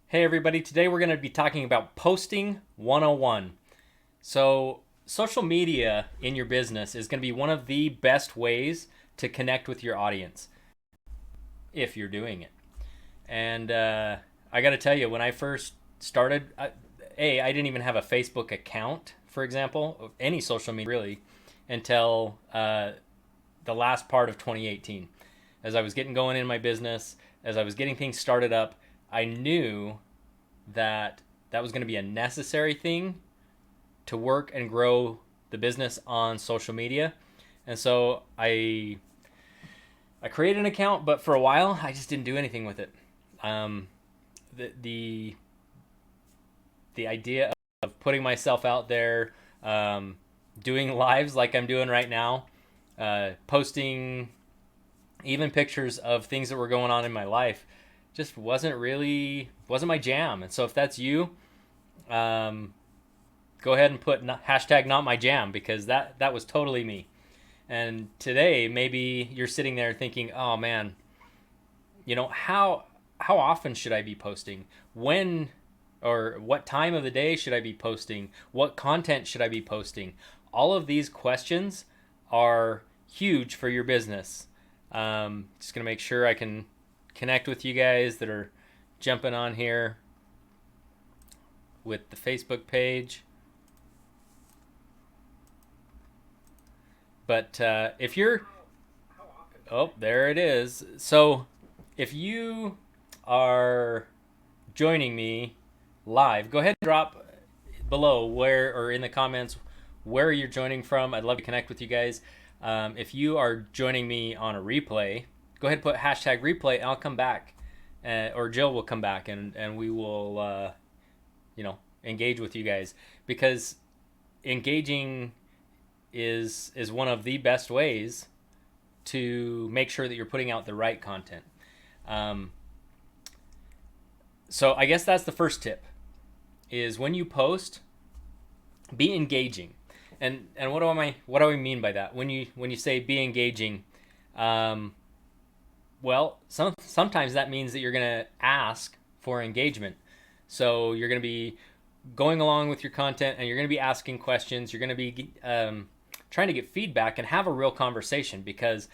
Hey everybody, today we're going to be talking about posting 101. So, social media in your business is going to be one of the best ways to connect with your audience if you're doing it. And I got to tell you, when I first started, I didn't even have a Facebook account, for example, of any social media really, until the last part of 2018. As I was getting going in my business, as I was getting things started up, I knew that that was going to be a necessary thing to work and grow the business on social media. And so I created an account, but for a while I just didn't do anything with it. Um, the, the the idea of putting myself out there, doing lives like I'm doing right now, posting even pictures of things that were going on in my life, just wasn't my jam. And so if that's you, um, go ahead and put hashtag not my jam, because that was totally me. And today maybe you're sitting there thinking, oh man, how often should I be posting? When or what time of the day should I be posting? What content should I be posting? All of these questions are huge for your business. Just gonna make sure I can connect with you guys that are jumping on here with the Facebook page. But if you're, oh, there it is. So if you are joining me live, go ahead and drop below where or in the comments where you're joining from. I'd love to connect with you guys. If you are joining me on a replay, go ahead and put hashtag replay, and I'll come back, or Jill will come back, and we will, engage with you guys, because engaging is one of the best ways to make sure that you're putting out the right content. Um, so I guess that's the first tip: is when you post, be engaging. And what do I mean by that? When you say be engaging, um, well, sometimes that means that you're going to ask for engagement. So you're going to be going along with your content, and you're going to be asking questions. You're going to be trying to get feedback and have a real conversation, because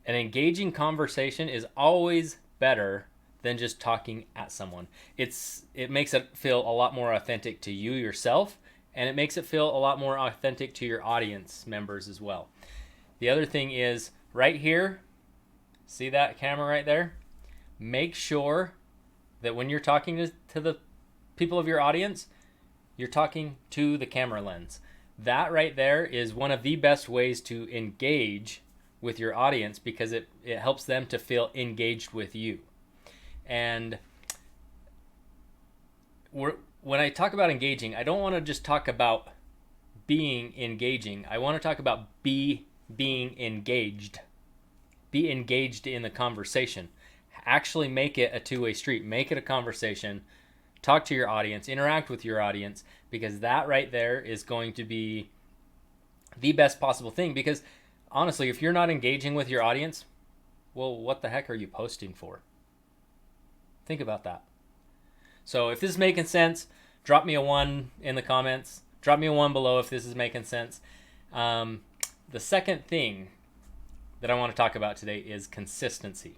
an engaging conversation is always better than just talking at someone. It makes it feel a lot more authentic to you yourself, and it makes it feel a lot more authentic to your audience members as well. The other thing is right here, see that camera right there? Make sure that when you're talking to the people of your audience, you're talking to the camera lens. That right there is one of the best ways to engage with your audience, because it helps them to feel engaged with you. And when I talk about engaging, I don't want to just talk about being engaging. I want to talk about being engaged. Be engaged in the conversation. Actually make it a two-way street. Make it a conversation. Talk to your audience. Interact with your audience, because that right there is going to be the best possible thing. Because honestly, if you're not engaging with your audience, well, what the heck are you posting for? Think about that. So if this is making sense, drop me a 1 in the comments. Drop me a 1 below if this is making sense. The second thing that I want to talk about today is consistency.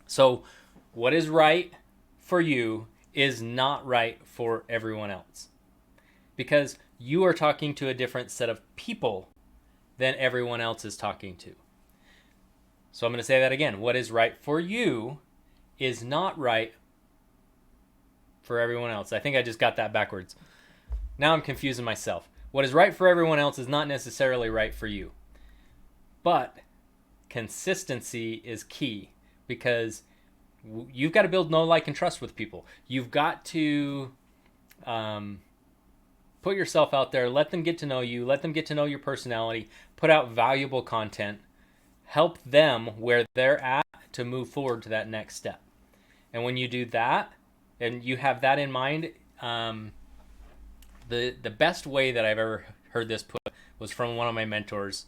So what is right for you is not right for everyone else, because you are talking to a different set of people than everyone else is talking to. So I'm going to say that again. What is right for you is not right for everyone else. I think I just got that backwards. Now I'm confusing myself. What is right for everyone else is not necessarily right for you. But consistency is key, because you've got to build know, like, and trust with people. You've got to put yourself out there, let them get to know you, let them get to know your personality, put out valuable content, help them where they're at to move forward to that next step. And when you do that, and you have that in mind, the best way that I've ever heard this put was from one of my mentors,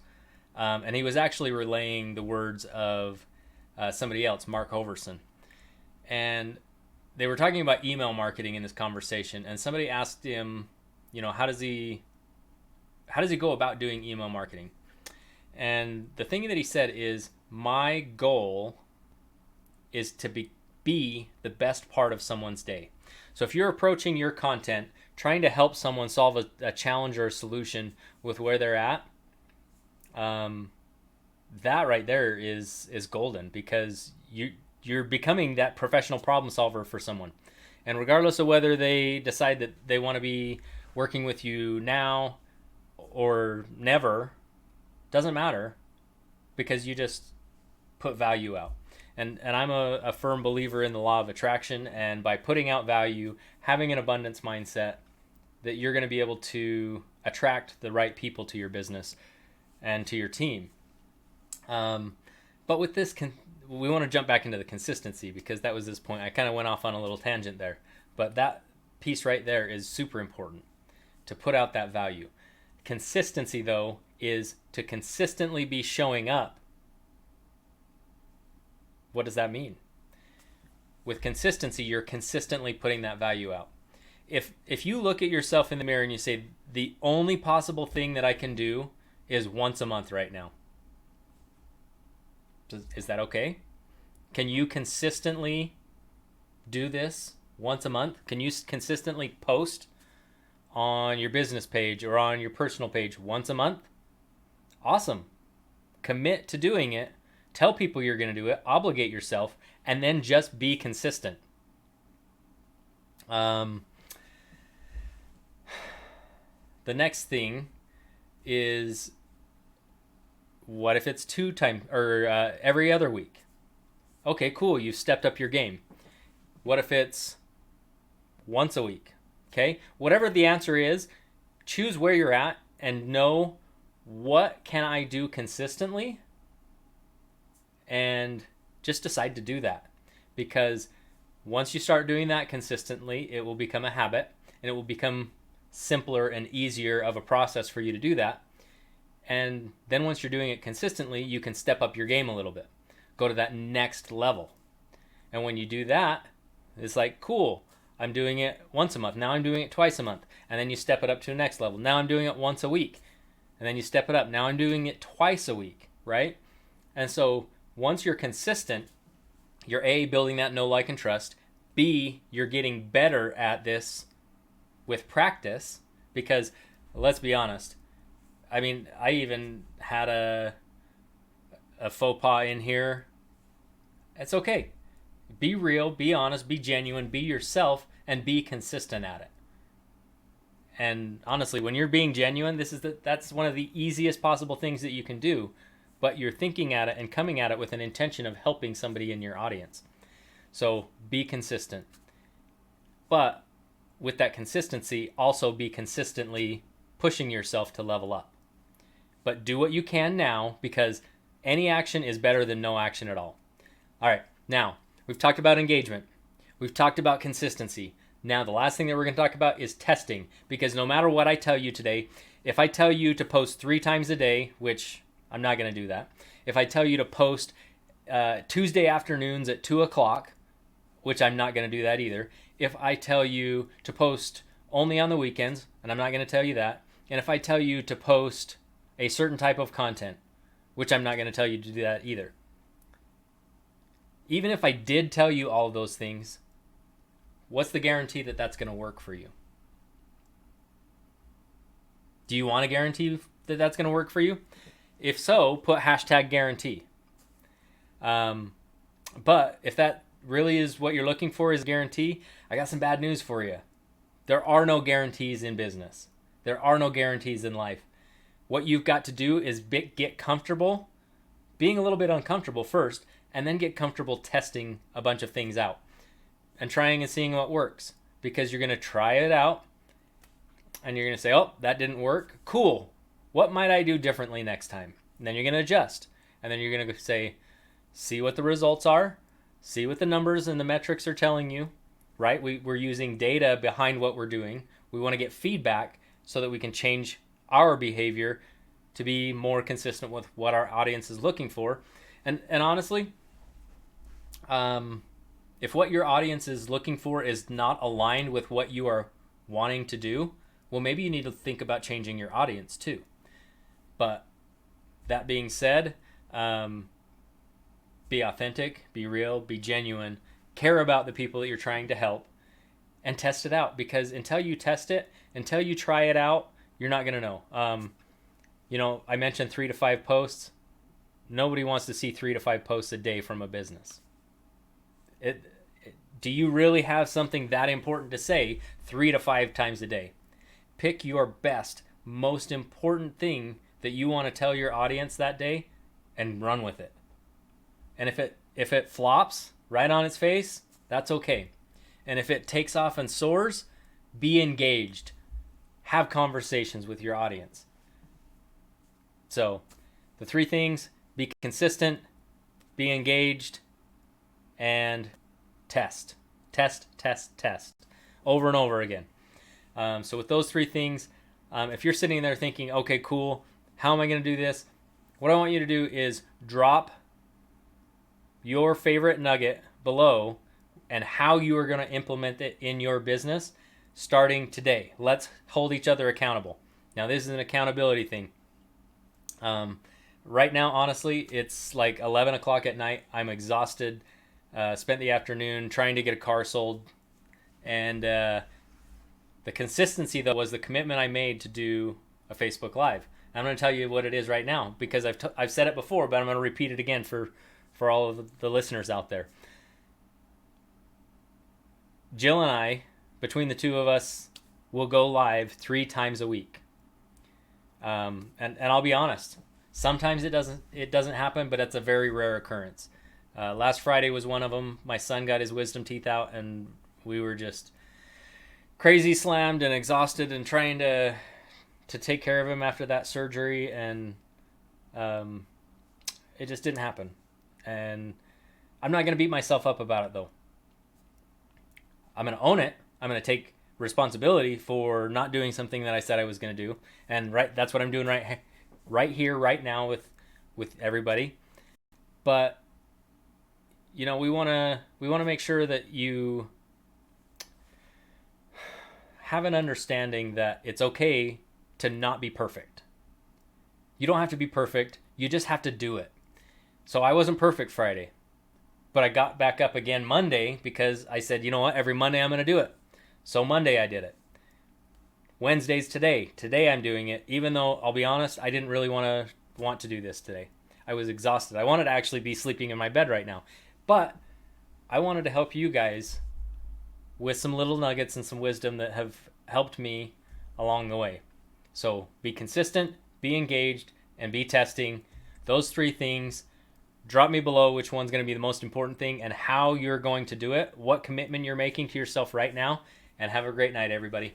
and he was actually relaying the words of somebody else, Mark Hoverson. And they were talking about email marketing in this conversation, and somebody asked him, how does he go about doing email marketing? And the thing that he said is, my goal is to be the best part of someone's day. So if you're approaching your content trying to help someone solve a challenge or a solution with where they're at, that right there is golden, because you're becoming that professional problem solver for someone. And regardless of whether they decide that they want to be working with you now or never, doesn't matter, because you just put value out. And I'm a firm believer in the law of attraction, and by putting out value, having an abundance mindset, that you're going to be able to attract the right people to your business and to your team. But with this, we want to jump back into the consistency, because that was this point. I kind of went off on a little tangent there, but that piece right there is super important, to put out that value. Consistency, though, is to consistently be showing up. What does that mean? With consistency, you're consistently putting that value out. If you look at yourself in the mirror and you say, the only possible thing that I can do is once a month right now, is that okay? Can you consistently do this once a month? Can you consistently post on your business page or on your personal page once a month? Awesome. Commit to doing it. Tell people you're going to do it. Obligate yourself, and then just be consistent. The next thing is, what if it's 2 times or every other week? Okay, cool. You've stepped up your game. What if it's once a week? Okay, whatever the answer is, choose where you're at and know, what can I do consistently, and just decide to do that. Because once you start doing that consistently, it will become a habit, and it will become simpler and easier of a process for you to do that. And then once you're doing it consistently, you can step up your game a little bit, go to that next level. And when you do that, it's like, cool, I'm doing it once a month. Now I'm doing it twice a month. And then you step it up to the next level. Now I'm doing it once a week. And then you step it up. Now I'm doing it twice a week, right? And so once you're consistent, you're A, building that know, like, and trust. B, you're getting better at this with practice, because let's be honest, I mean, I even had a faux pas in here. It's okay. Be real, be honest, be genuine, be yourself, and be consistent at it. And honestly, when you're being genuine, that's one of the easiest possible things that you can do. But you're thinking at it and coming at it with an intention of helping somebody in your audience. So be consistent. But with that consistency, also be consistently pushing yourself to level up. But do what you can now, because any action is better than no action at all. All right, now, we've talked about engagement. We've talked about consistency. Now, the last thing that we're going to talk about is testing, because no matter what I tell you today, if I tell you to post 3 times a day, which I'm not going to do that. If I tell you to post Tuesday afternoons at 2 o'clock, which I'm not going to do that either. If I tell you to post only on the weekends, and I'm not going to tell you that. And if I tell you to post a certain type of content, which I'm not going to tell you to do that either. Even if I did tell you all of those things, what's the guarantee that that's going to work for you? Do you want to guarantee that that's going to work for you? If so, put #guarantee. But if that really is what you're looking for, is guarantee, I got some bad news for you. There are no guarantees in business. There are no guarantees in life. What you've got to do is get comfortable, being a little bit uncomfortable first, and then get comfortable testing a bunch of things out and trying and seeing what works. Because you're going to try it out and you're going to say, oh, that didn't work. Cool. What might I do differently next time? And then you're going to adjust. And then you're going to say, see what the results are. See what the numbers and the metrics are telling you, right? We're using data behind what we're doing. We want to get feedback so that we can change our behavior to be more consistent with what our audience is looking for. And honestly, If what your audience is looking for is not aligned with what you are wanting to do, well, maybe you need to think about changing your audience too. But that being said, be authentic, be real, be genuine, care about the people that you're trying to help, and test it out. Because until you test it, until you try it out, you're not going to know. I mentioned 3 to 5 posts. Nobody wants to see 3 to 5 posts a day from a business. Do you really have something that important to say 3 to 5 times a day? Pick your best, most important thing that you want to tell your audience that day and run with it. And if it flops right on its face, that's okay. And if it takes off and soars, be engaged. Have conversations with your audience. So, the 3 things: be consistent, be engaged, and test. Test, test, test. Over and over again. So with those 3 things, if you're sitting there thinking, okay, cool, how am I going to do this? What I want you to do is drop your favorite nugget below and how you are going to implement it in your business starting today. Let's hold each other accountable. Now, this is an accountability thing. Right now, honestly, it's like 11 o'clock at night. I'm exhausted. Spent the afternoon trying to get a car sold. And the consistency, though, was the commitment I made to do a Facebook Live. I'm going to tell you what it is right now because I've said it before, but I'm going to repeat it again for all of the listeners out there. Jill and I, between the 2 of us, will go live 3 times a week. And I'll be honest, sometimes it doesn't happen, but it's a very rare occurrence. Last Friday was one of them. My son got his wisdom teeth out, and we were just crazy slammed and exhausted and trying to take care of him after that surgery, and it just didn't happen. And I'm not going to beat myself up about it, though. I'm going to own it. I'm going to take responsibility for not doing something that I said I was going to do, and that's what I'm doing right here, right now with everybody. But we want to make sure that you have an understanding that it's okay to not be perfect. You don't have to be perfect. You just have to do it. So I wasn't perfect Friday, but I got back up again Monday because I said, you know what, every Monday I'm going to do it. So Monday I did it. Wednesday's today. Today I'm doing it, even though I'll be honest, I didn't really want to do this today. I was exhausted. I wanted to actually be sleeping in my bed right now. But I wanted to help you guys with some little nuggets and some wisdom that have helped me along the way. So be consistent, be engaged, and be testing. Those 3 things. Drop me below which one's going to be the most important thing and how you're going to do it, what commitment you're making to yourself right now, and have a great night, everybody.